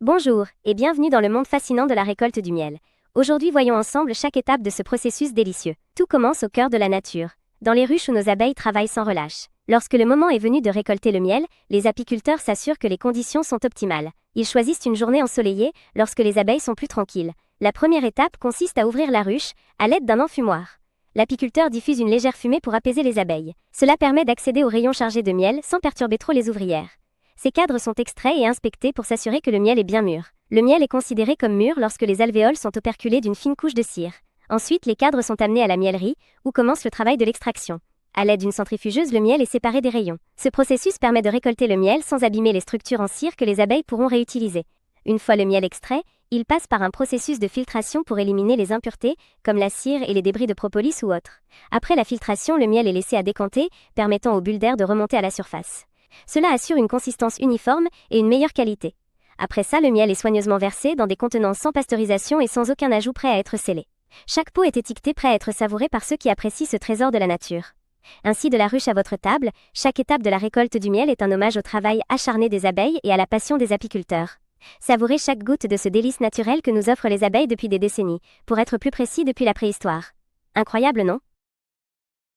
Bonjour, et bienvenue dans le monde fascinant de la récolte du miel. Aujourd'hui, voyons ensemble chaque étape de ce processus délicieux. Tout commence au cœur de la nature, dans les ruches où nos abeilles travaillent sans relâche. Lorsque le moment est venu de récolter le miel, les apiculteurs s'assurent que les conditions sont optimales. Ils choisissent une journée ensoleillée, lorsque les abeilles sont plus tranquilles. La première étape consiste à ouvrir la ruche, à l'aide d'un enfumoir. L'apiculteur diffuse une légère fumée pour apaiser les abeilles. Cela permet d'accéder aux rayons chargés de miel sans perturber trop les ouvrières. Ces cadres sont extraits et inspectés pour s'assurer que le miel est bien mûr. Le miel est considéré comme mûr lorsque les alvéoles sont operculées d'une fine couche de cire. Ensuite, les cadres sont amenés à la mielerie, où commence le travail de l'extraction. À l'aide d'une centrifugeuse, le miel est séparé des rayons. Ce processus permet de récolter le miel sans abîmer les structures en cire que les abeilles pourront réutiliser. Une fois le miel extrait, il passe par un processus de filtration pour éliminer les impuretés, comme la cire et les débris de propolis ou autres. Après la filtration, le miel est laissé à décanter, permettant aux bulles d'air de remonter à la surface. Cela assure une consistance uniforme et une meilleure qualité. Après ça, le miel est soigneusement versé dans des contenants sans pasteurisation et sans aucun ajout prêt à être scellé. Chaque pot est étiqueté prêt à être savouré par ceux qui apprécient ce trésor de la nature. Ainsi, de la ruche à votre table, chaque étape de la récolte du miel est un hommage au travail acharné des abeilles et à la passion des apiculteurs. Savourez chaque goutte de ce délice naturel que nous offrent les abeilles depuis des décennies, pour être plus précis depuis la préhistoire. Incroyable, non ?